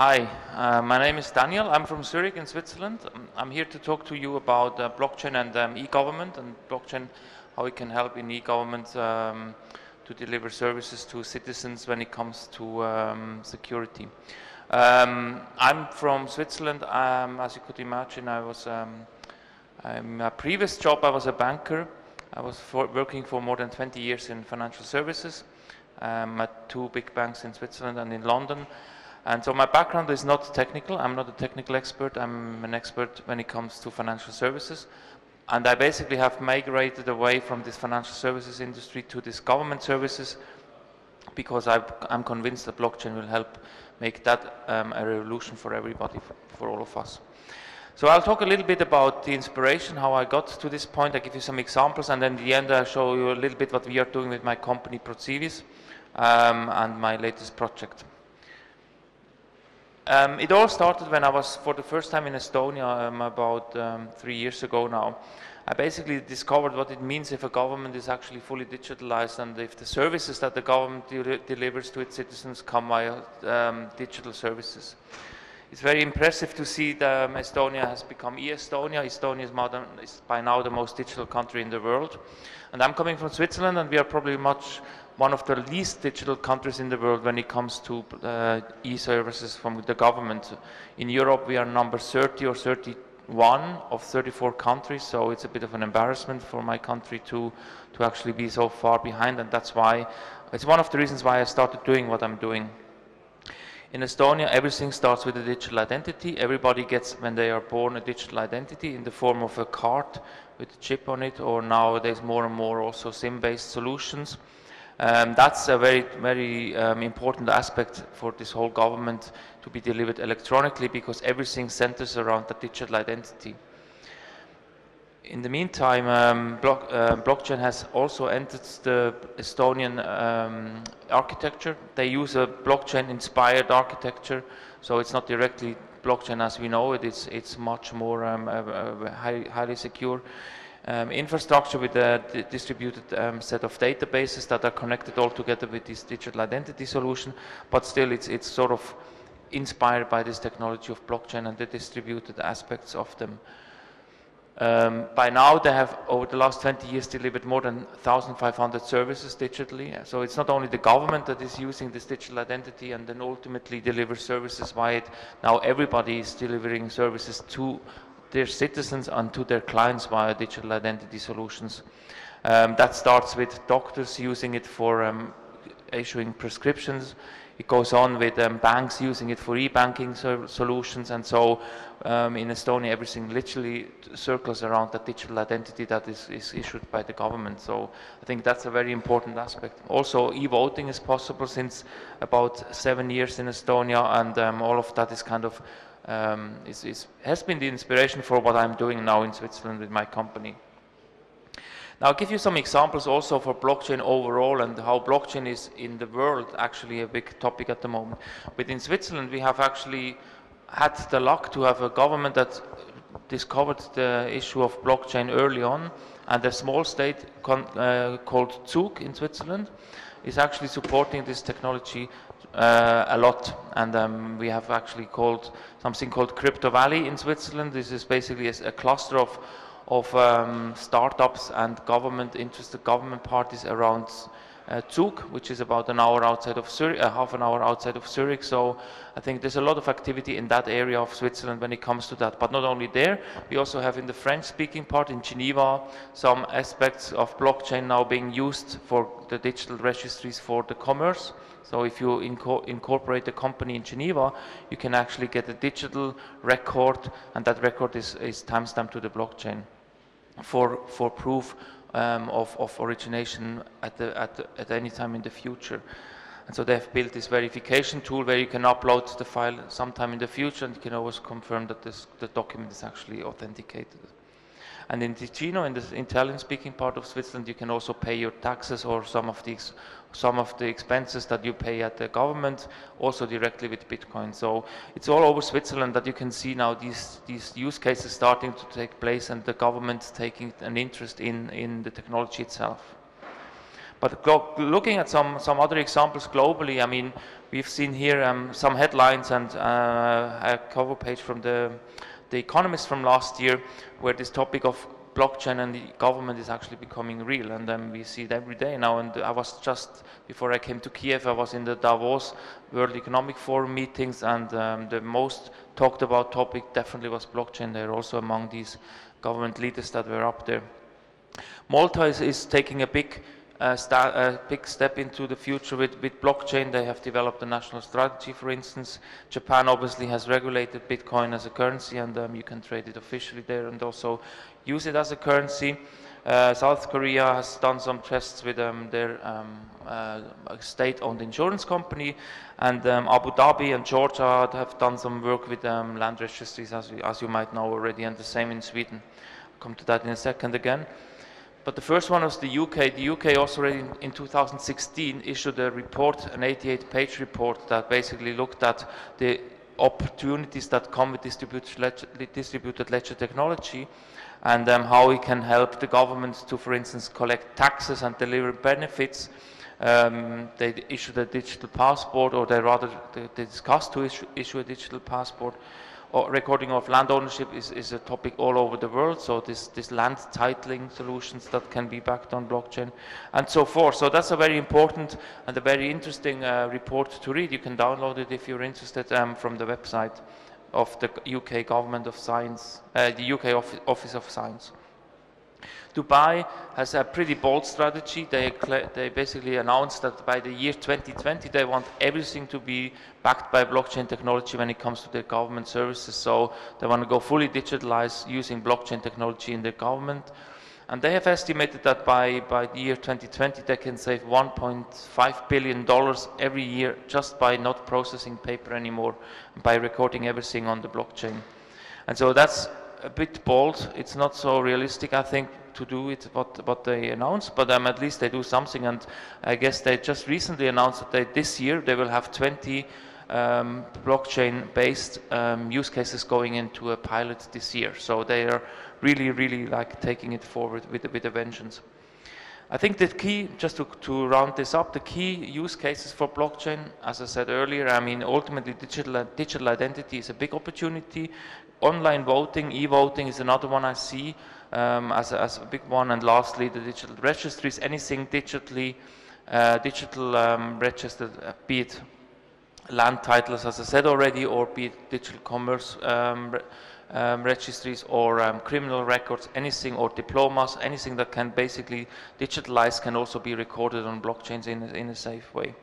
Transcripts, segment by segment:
Hi, my name is Daniel. I'm from Zurich in Switzerland. I'm here to talk to you about blockchain and e-government and blockchain, how it can help in e-government to deliver services to citizens when it comes to security. I'm from Switzerland. As you could imagine, in my previous job, I was a banker. I was working for more than 20 years in financial services at two big banks in Switzerland and in London. And so my background is not technical. I'm not a technical expert. I'm an expert when it comes to financial services. And I basically have migrated away from this financial services industry to this government services because I'm convinced that blockchain will help make that a revolution for everybody, for all of us. So I'll talk a little bit about the inspiration, how I got to this point. I give you some examples, and then at the end I'll show you a little bit what we are doing with my company Procivis and my latest project. It all started when I was for the first time in Estonia about 3 years ago now. I basically discovered what it means if a government is actually fully digitalized and if the services that the government delivers to its citizens come via digital services. It's very impressive to see that Estonia has become e-Estonia. Estonia is by now the most digital country in the world. And I'm coming from Switzerland, and we are probably one of the least digital countries in the world when it comes to e-services from the government. In Europe, we are number 30 or 31 of 34 countries, so it's a bit of an embarrassment for my country to actually be so far behind, and that's why, it's one of the reasons why I started doing what I'm doing. In Estonia, everything starts with a digital identity. Everybody gets, when they are born, a digital identity in the form of a card with a chip on it, or nowadays more and more also SIM-based solutions. That's a very, very important aspect for this whole government to be delivered electronically, because everything centers around the digital identity. In the meantime, blockchain has also entered the Estonian architecture. They use a blockchain-inspired architecture, so it's not directly blockchain as we know it. It's much more highly secure. Infrastructure with a distributed set of databases that are connected all together with this digital identity solution, but still it's sort of inspired by this technology of blockchain and the distributed aspects of them. By now they have, over the last 20 years, delivered more than 1,500 services digitally. So it's not only the government that is using this digital identity and then ultimately delivers services via it. Now everybody is delivering services to their citizens and to their clients via digital identity solutions. That starts with doctors using it for issuing prescriptions. It goes on with banks using it for e-banking solutions, and so in Estonia everything literally circles around that digital identity that is issued by the government. So I think that's a very important aspect. Also, e-voting is possible since about 7 years in Estonia, and all of that is kind of has been the inspiration for what I'm doing now in Switzerland with my company. Now I'll give you some examples also for blockchain overall and how blockchain is in the world actually a big topic at the moment. But in Switzerland we have actually had the luck to have a government that discovered the issue of blockchain early on, and a small state called Zug in Switzerland is actually supporting this technology a lot, and we have actually called something called Crypto Valley in Switzerland. This is basically a cluster of startups and interested government parties around Zug, which is about an hour outside of Zurich, half an hour outside of Zurich. So I think there's a lot of activity in that area of Switzerland when it comes to that. But not only there, we also have in the French-speaking part in Geneva some aspects of blockchain now being used for the digital registries for the commerce. So if you incorporate a company in Geneva, you can actually get a digital record, and that record is timestamped to the blockchain for proof of origination at any time in the future. And so they've built this verification tool where you can upload the file sometime in the future, and you can always confirm that the document is actually authenticated. And in Ticino, in the Italian-speaking part of Switzerland, you can also pay your taxes or some of the expenses that you pay at the government, also directly with Bitcoin. So it's all over Switzerland that you can see now these use cases starting to take place, and the government taking an interest in the technology itself. But looking at some other examples globally, I mean, we've seen here some headlines and a cover page from the Economist from last year, where this topic of blockchain and the government is actually becoming real, and we see it every day now. And I was just, before I came to Kyiv, I was in the Davos World Economic Forum meetings, and the most talked about topic definitely was blockchain. They're also among these government leaders that were up there. Malta is taking a big step into the future with blockchain. They have developed a national strategy, for instance. Japan obviously has regulated Bitcoin as a currency, and you can trade it officially there and also use it as a currency. South Korea has done some tests with their state-owned insurance company, and Abu Dhabi and Georgia have done some work with land registries, as you might know already, and the same in Sweden. I'll come to that in a second again. But the first one was the UK. The UK also already in 2016 issued a report, an 88-page report that basically looked at the opportunities that come with distributed ledger technology, and how it can help the government to, for instance, collect taxes and deliver benefits. They issued a digital passport, or they discussed to issue a digital passport. Recording of land ownership is a topic all over the world, so this land titling solutions that can be backed on blockchain and so forth. So that's a very important and a very interesting report to read. You can download it if you're interested from the website of the UK Government of Science, the UK Office of Science. Dubai has a pretty bold strategy. They basically announced that by the year 2020 they want everything to be backed by blockchain technology when it comes to their government services. So they want to go fully digitalized using blockchain technology in their government. And they have estimated that by the year 2020 they can save $1.5 billion every year just by not processing paper anymore, by recording everything on the blockchain. And so that's a bit bold. It's not so realistic, I think, to do it what they announced, but at least they do something. And I guess they just recently announced that this year they will have 20 blockchain-based use cases going into a pilot this year. So they are really like taking it forward with a vengeance. I think the key, just to round this up, the key use cases for blockchain, as I said earlier, I mean, ultimately digital identity is a big opportunity. Online voting, e-voting is another one I see as a big one. And lastly, the digital registries, anything digitally registered, be it land titles, as I said already, or be it digital commerce registries, or criminal records, anything, or diplomas, anything that can basically digitalize can also be recorded on blockchains in a safe way.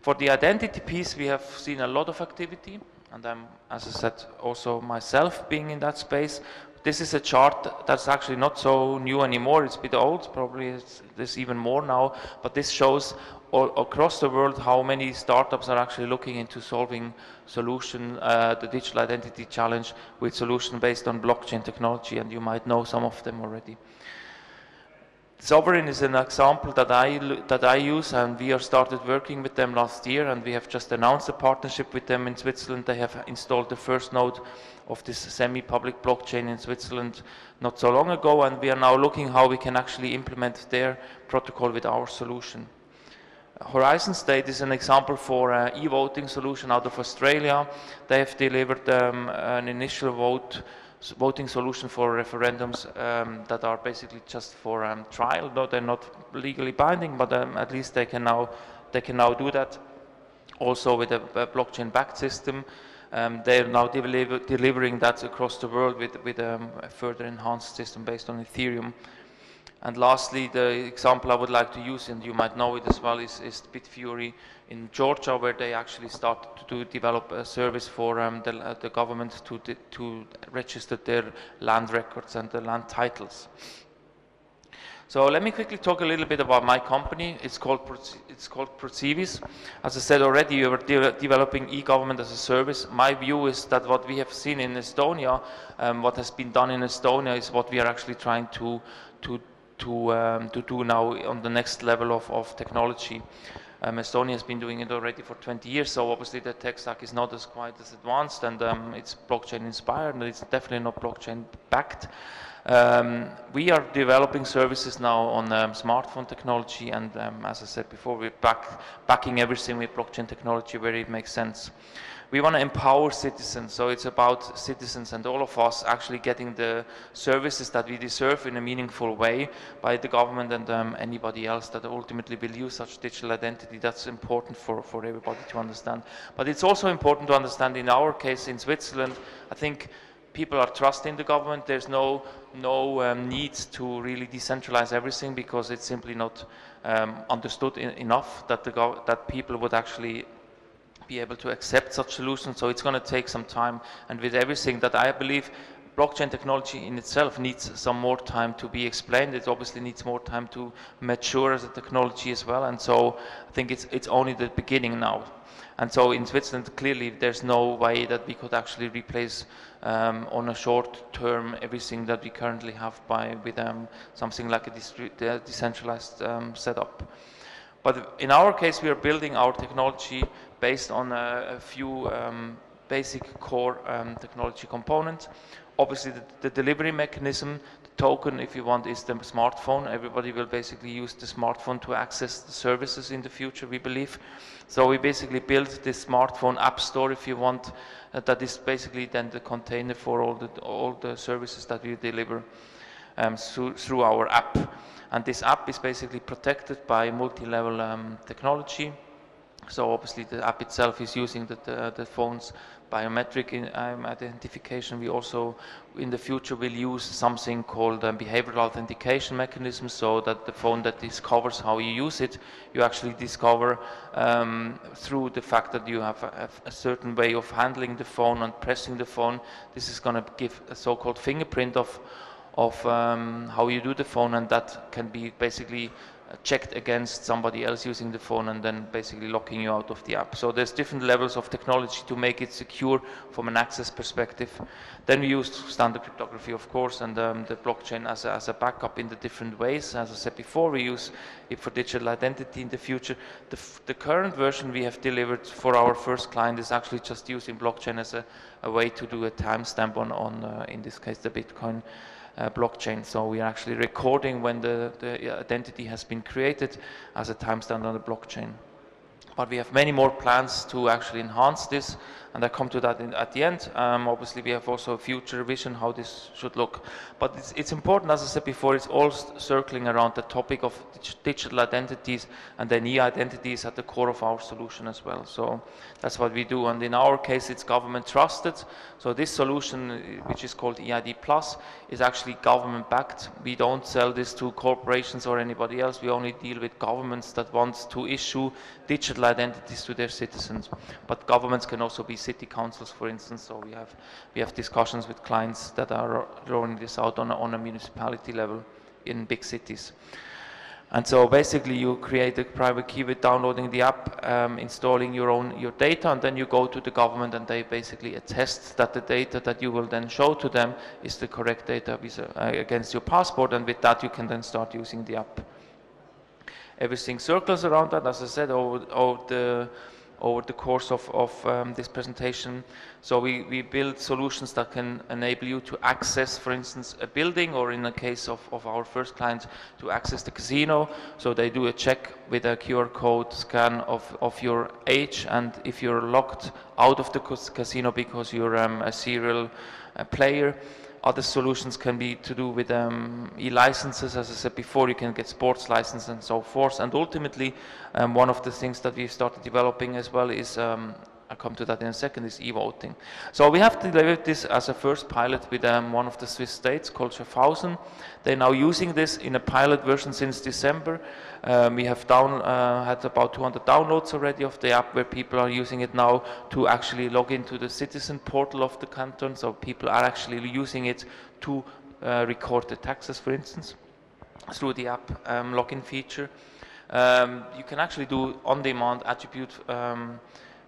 For the identity piece, we have seen a lot of activity, and I'm, as I said, also myself being in that space. This is a chart that's actually not so new anymore. It's a bit old, probably there's even more now, but this shows all across the world how many startups are actually looking into solving the digital identity challenge with solutions based on blockchain technology, and you might know some of them already. Sovereign is an example that I use, and we have started working with them last year, and we have just announced a partnership with them in Switzerland. They have installed the first node of this semi-public blockchain in Switzerland not so long ago, and we are now looking how we can actually implement their protocol with our solution. Horizon State is an example for an e-voting solution out of Australia. They have delivered an initial voting solution for referendums that are basically just for trial. No, they're not legally binding, but at least they can now do that. Also with a blockchain-backed system, they are now delivering that across the world with a further enhanced system based on Ethereum. And lastly, the example I would like to use, and you might know it as well, is Bitfury in Georgia, where they actually started to develop a service for the government to register their land records and the land titles. So let me quickly talk a little bit about my company. It's called Procivis. As I said already, we are developing e-government as a service. My view is that what we have seen in Estonia, what has been done in Estonia, is what we are actually trying to do now on the next level of technology. Estonia has been doing it already for 20 years, so obviously the tech stack is not quite as advanced, and it's blockchain inspired, and it's definitely not blockchain backed. We are developing services now on smartphone technology, and as I said before, we're backing everything with blockchain technology where it makes sense. We want to empower citizens, so it's about citizens and all of us actually getting the services that we deserve in a meaningful way by the government and anybody else that ultimately will use such digital identity. That's important for everybody to understand. But it's also important to understand, in our case in Switzerland, I think people are trusting the government. There's no need to really decentralize everything, because it's simply not understood enough that that people would actually be able to accept such solutions. So it's going to take some time, and with everything that I believe blockchain technology in itself needs some more time to be explained. It obviously needs more time to mature as a technology as well, and so I think it's only the beginning now. And so in Switzerland, clearly there's no way that we could actually replace on a short term everything that we currently have with something like a decentralized setup. But in our case, we are building our technology based on a few basic core technology components. Obviously, the delivery mechanism, the token, if you want, is the smartphone. Everybody will basically use the smartphone to access the services in the future, we believe. So we basically built this smartphone app store, if you want, that is basically then the container for all the services that we deliver through our app. And this app is basically protected by multi-level technology. So obviously the app itself is using the phone's biometric identification. We also, in the future, will use something called behavioral authentication mechanism, so that the phone that discovers how you use it, you actually discover through the fact that you have a certain way of handling the phone and pressing the phone. This is going to give a so-called fingerprint of how you do the phone, and that can be basically checked against somebody else using the phone and then basically locking you out of the app. So there's different levels of technology to make it secure from an access perspective. Then we used standard cryptography, of course, and the blockchain as a backup in the different ways. As I said before, we use it for digital identity in the future. The current version we have delivered for our first client is actually just using blockchain as a way to do a timestamp on in this case, the Bitcoin blockchain. So we are actually recording when the identity has been created as a timestamp on the blockchain. But we have many more plans to actually enhance this, and I come to that at the end. Obviously, we have also a future vision how this should look. But it's important, as I said before, it's all circling around the topic of digital identities, and then e-identities at the core of our solution as well. So that's what we do. And in our case, it's government trusted. So this solution, which is called eID Plus, is actually government backed. We don't sell this to corporations or anybody else. We only deal with governments that want to issue digital identities to their citizens. But governments can also be city councils, for instance. So we have discussions with clients that are rolling this out on a municipality level in big cities. And so basically you create a private key with downloading the app, installing your data, and then you go to the government and they basically attest that the data that you will then show to them is the correct data against your passport, and with that you can then start using the app. Everything circles around that, as I said, over the course of this presentation. So we build solutions that can enable you to access, for instance, a building, or in the case of our first client, to access the casino. So they do a check with a QR code scan of your age, and if you're locked out of the casino because you're a serial player. Other solutions can be to do with e-licenses. As I said before, you can get sports license and so forth. And ultimately, one of the things that we've started developing as well is, I'll come to that in a second, is e-voting. So we have delivered this as a first pilot with one of the Swiss states called Schaffhausen. They're now using this in a pilot version since December. We have had about 200 downloads already of the app, where people are using it now to actually log into the citizen portal of the canton. So people are actually using it to record the taxes, for instance, through the app login feature. You can actually do on-demand attribute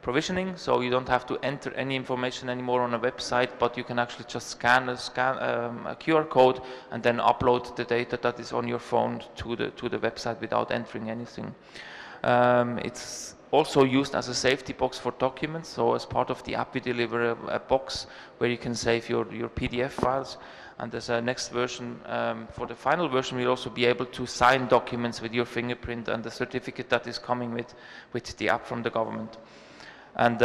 provisioning, so you don't have to enter any information anymore on a website, but you can actually just scan a QR code and then upload the data that is on your phone to the website without entering anything. It's also used as a safety box for documents. So as part of the app, we deliver a box where you can save your PDF files. And as a next version, for the final version, we'll also be able to sign documents with your fingerprint and the certificate that is coming with the app from the government. And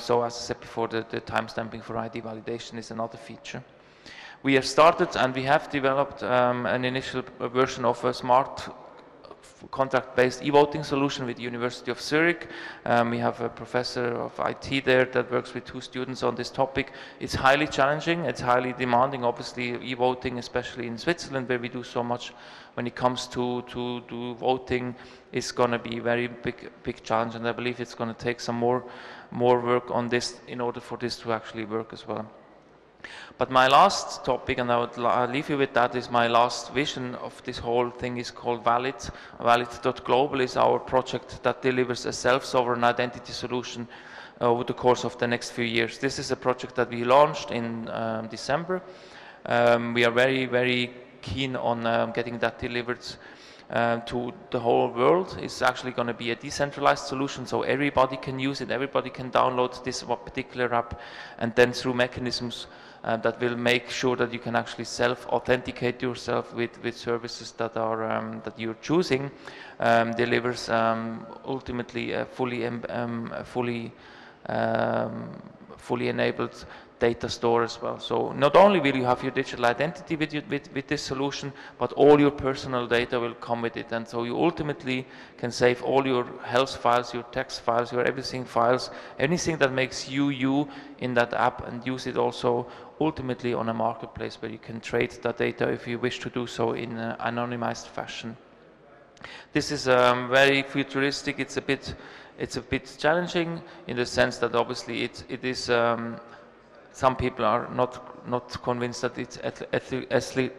so as I said before, the timestamping for ID validation is another feature. We have started and we have developed an initial version of a smart contract-based e-voting solution with the University of Zurich. We have a professor of IT there that works with 2 students on this topic. It's highly challenging, it's highly demanding, obviously e-voting, especially in Switzerland where we do so much when it comes to voting, is going to be a very big challenge, and I believe it's going to take some more work on this in order for this to actually work as well. But my last topic, and I would leave you with that, is my last vision of this whole thing is called Valid. Valid.global is our project that delivers a self-sovereign identity solution over the course of the next few years. This is a project that we launched in December. We are very, very keen on getting that delivered to the whole world. It's actually going to be a decentralized solution, so everybody can use it, everybody can download this particular app, and then through mechanisms that will make sure that you can actually self-authenticate yourself with services that are that you're choosing, delivers ultimately a fully enabled data store as well. So not only will you have your digital identity with this solution, but all your personal data will come with it, and so you ultimately can save all your health files, your text files, your everything files, anything that makes you in that app, and use it also ultimately on a marketplace where you can trade that data if you wish to do so in an anonymized fashion. This is very futuristic. It's a bit challenging in the sense that obviously it is. Some people are not convinced that it's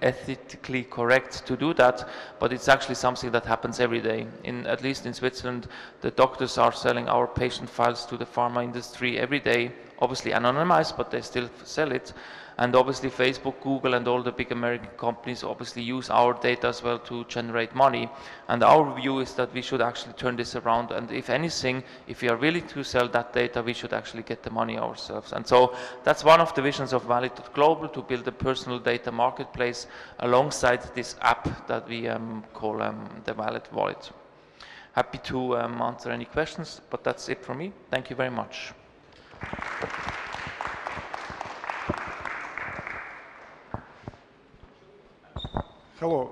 ethically correct to do that, but it's actually something that happens every day. At least in Switzerland, the doctors are selling our patient files to the pharma industry every day, obviously anonymized, but they still sell it. And obviously Facebook, Google, and all the big American companies obviously use our data as well to generate money. And our view is that we should actually turn this around, and if anything, if we are willing to sell that data, we should actually get the money ourselves. And so that's one of the visions of Valid.global, to build a personal data marketplace alongside this app that we call the Valid Wallet. Happy to answer any questions, but that's it from me. Thank you very much. Hello,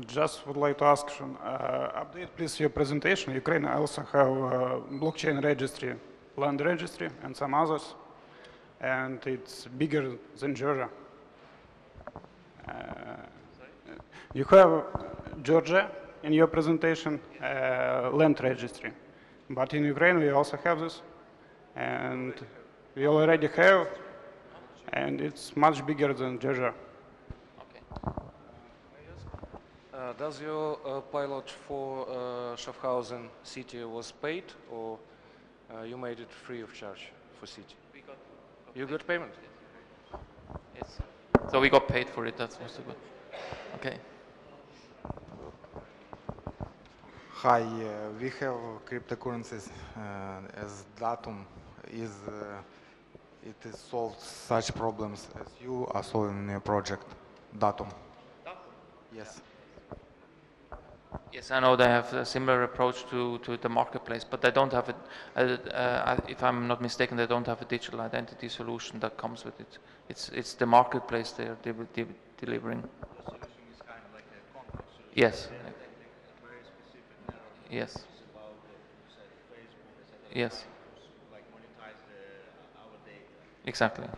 just would like to ask, update please your presentation. Ukraine also have blockchain registry, land registry, and some others, and it's bigger than Georgia. You have Georgia in your presentation, land registry, but in Ukraine we also have this, and we already have, and it's much bigger than Georgia. Does your pilot for Schaffhausen city was paid, or you made it free of charge for city? You got payment? Yes. So we got paid for it, that's also good. Okay. Hi, we have cryptocurrencies as Datum. It is solved such problems as you are solving in your project, Datum? Yes. Yes, I know they have a similar approach to the marketplace, but they don't have if I'm not mistaken, they don't have a digital identity solution that comes with it. It's the marketplace they are delivering. The solution is kind of like a contract solution. Yes. Very specific now. Yes. It's about Facebook, yes. like monetize our data. Exactly.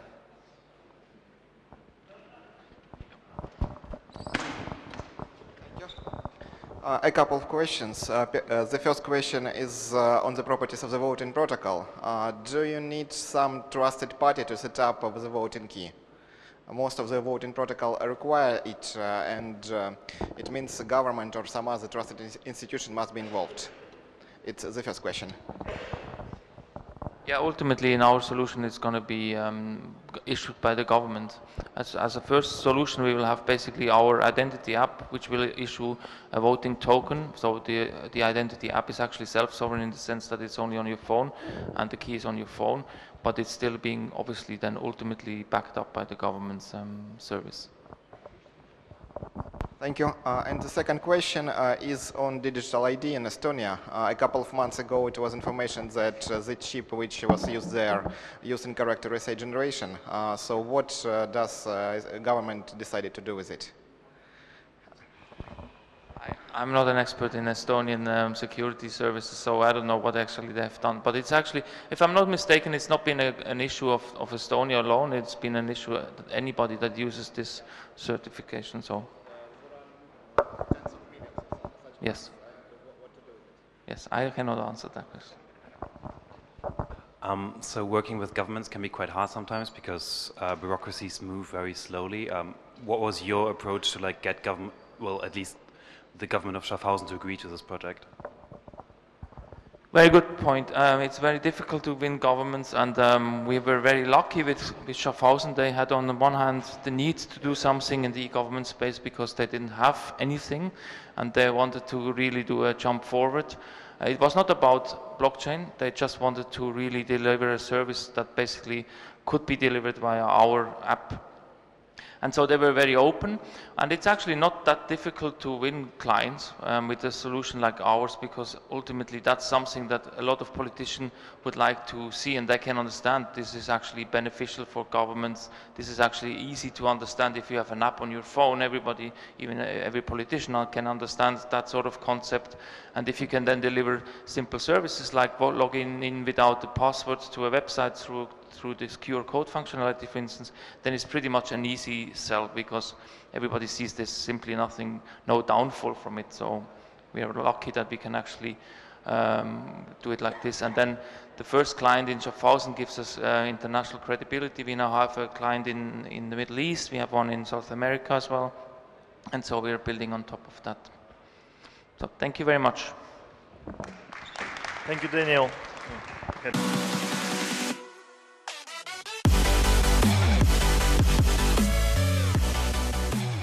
A couple of questions. The first question is on the properties of the voting protocol. Do you need some trusted party to set up the voting key? Most of the voting protocol require it, and it means the government or some other trusted institution must be involved. It's the first question. Yeah, ultimately in our solution it's going to be issued by the government. As a first solution we will have basically our identity app, which will issue a voting token. So the identity app is actually self-sovereign in the sense that it's only on your phone and the key is on your phone, but it's still being obviously then ultimately backed up by the government's service. Thank you. And the second question is on digital ID in Estonia. A couple of months ago, it was information that the chip which was used there used incorrect RSA generation. So what does government decided to do with it? I'm not an expert in Estonian security services, so I don't know what actually they have done. But it's actually, if I'm not mistaken, it's not been an issue of Estonia alone. It's been an issue that anybody that uses this certification. So, yes. Yes, I cannot answer that question. So working with governments can be quite hard sometimes because bureaucracies move very slowly. What was your approach to like get government, well, at least the government of Schaffhausen to agree to this project? Very good point. It's very difficult to win governments, and we were very lucky with Schaffhausen. They had on the one hand the need to do something in the e-government space because they didn't have anything, and they wanted to really do a jump forward. It was not about blockchain. They just wanted to really deliver a service that basically could be delivered via our app. And so they were very open, and it's actually not that difficult to win clients with a solution like ours, because ultimately that's something that a lot of politicians would like to see, and they can understand this is actually beneficial for governments. This is actually easy to understand. If you have an app on your phone, everybody, even every politician can understand that sort of concept. And if you can then deliver simple services like logging in without the password to a website through this QR code functionality, for instance, then it's pretty much an easy sell, because everybody sees there's simply nothing, no downfall from it. So we are lucky that we can actually do it like this. And then the first client in Schaffhausen gives us international credibility. We now have a client in the Middle East. We have one in South America as well. And so we are building on top of that. So thank you very much. Thank you, Daniel. Okay.